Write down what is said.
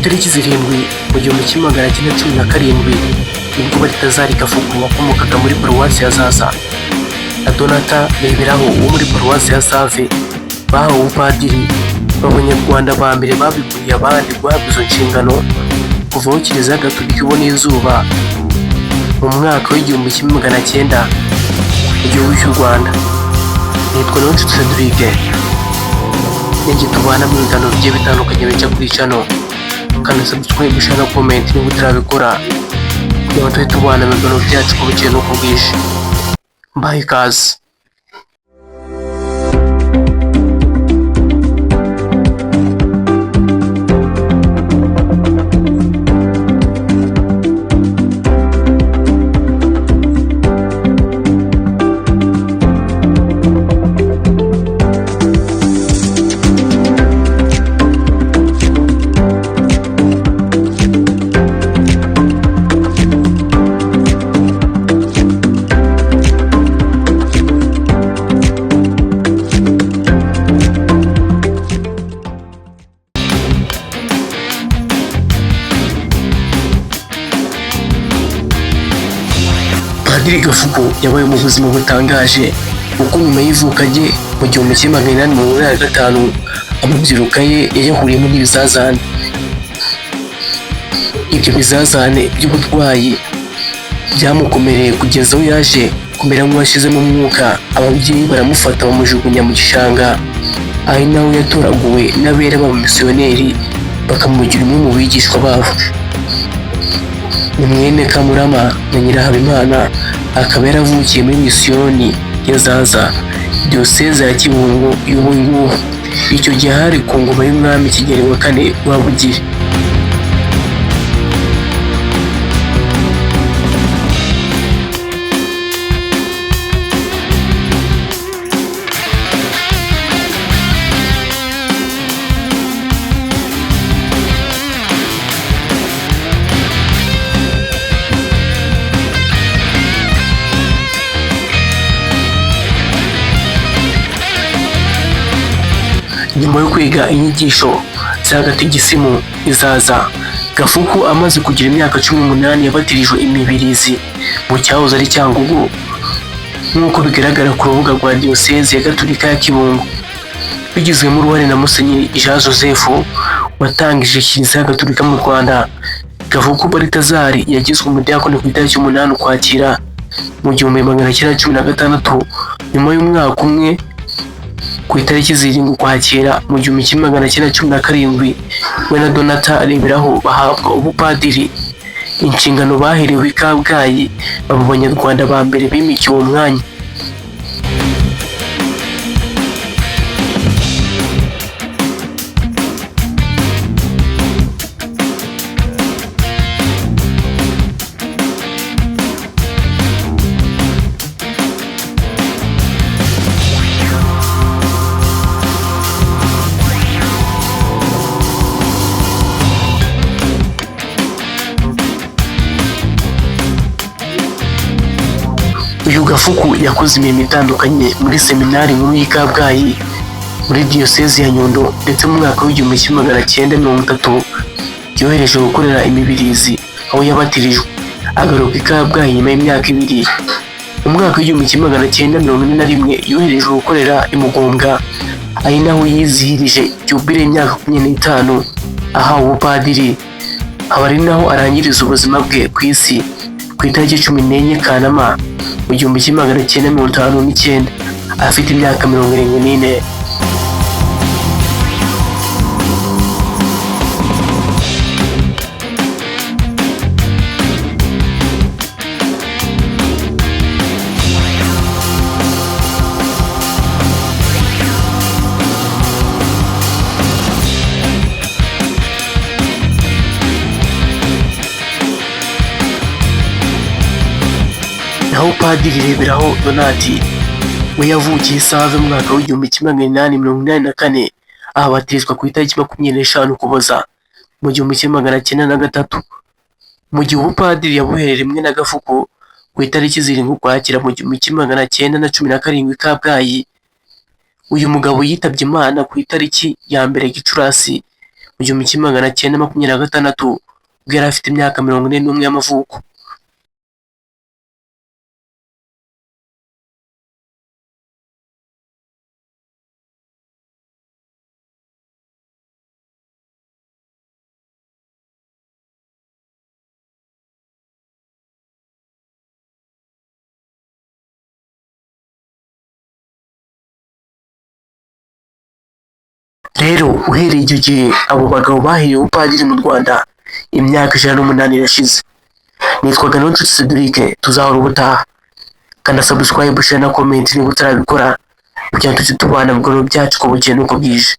itariki zirindwi mu 1917 nibwo Balthazar Gafuku wakomokaga muri paruwasi ya Zaza na Donata Reberaho wo muri paruwasi ya Save bahawe ubupadiri b'Abanyarwanda ba mbere babiguriye abandi guhabwa izo nshingano kuva aho Kiliziya Gatolika ibona izuba mu mwaka w'1900 mu gihugu cy'u Rwanda. Nitwa Niyonshuti Cedric, ninjye tubana mu biganiro bigiye bitandukanye bica kuri channel, kandi subscribe, share na comment niba utarabikora kugira ngo tujye tubana mu biganiro byacu uko bukeye n'uko bwije. Mbaye ikaze. Padiri Gafuku yabaye mu buzima butangaje kuko nyuma y'ivuka rye mu 1985 amabyiruka ye yayahuriyemo n'ibizazane. Ibyo bizazane by'uburwayi byamukomereye kugeza aho yaje kumera nk'uwashizemo umwuka. Ababyeyi baramufata bamujugunya mu gishanga, ari nawe yatoraguwe n'abera b'abamisiyoneri bakamugira umwe mu bigishwa babo. Ni mwene Kamurama na Nyirahabimana, akaba yaravukiye muri misiyoni ya Zaza, diyoseze ya Kibungo y'ubu ngubu. Icyo gihe hari ku ngoma y'umwami Kigeli wa kane Rwabugiri. Nyuma yo kwiga inyigisho z'agatigisimu izaza, Gafuku amaze kugira imyaka 18 yabatirijwe imibirizi mu cyahoze ari Cyangugu, nk'uko bigaragara ku rubuga rwa diyoseze ya Gatolika ya Kibungo, bigizwemo uruhare na Musenyeri Jean Joseph watangije Kiliziya Gatolika mu Rwanda. Gafuku Balthazar yagizwe umudiyakoni ku itariki 8 Ukwakira mu 1916, nyuma y'umwaka umwe ku itariki 7 Ukwakira mu 1917 we na Donata Reberaho bahabwa ubupadiri, inshingano baherewe i Kabgayi baba Abanyarwanda ba mbere bimikiwe uwo mwanya. Uyu Gafuku yakoze imirimo itandukanye muri seminari nkuru y'i Kabgayi, muri diyoseze ya Nyundo, ndetse mu mwaka w'1930 yohereje gukorera imibirizi aho yabatirijwe, agaruka i Kabgayi nyuma y'imyaka 2. Mu mwaka w'1941 yohereje gukorera i Mugombwa, ari naho yizihirije jubile y'imyaka 25 ahawe ubupadiri. Aba ari naho arangiriza ubuzima bwe ku isi ku itariki 14 Kanama mu 1959 afite imyaka 74. Naho Padiri Reberaho Donati we yavukiye Save mu mwaka w'1884, ahabatizwa ku itariki 25 Ukuboza mu 1903. Mu gihe ubupadiri yabuhereye rimwe na Gafuku ku itariki 7 Ukwakira mu 1917 Kabgayi. Uyu mugabo yitabye Imana ku itariki ya 1 Gicurasi 1926 ubwo yari afite imyaka 41 y'amavuko. Rero uhereye icyo gihe abo bagabo bahiriye ubupadiri mu Rwanda, imyaka 108 irashize. Nitwaga Niyonshuti Cedric, tuzahora ubutaha. Kanda subscribe, share na comment niba utarabikora kugira ngo tujye tubana mu biganiro byacu uko bukeye n'uko bwije.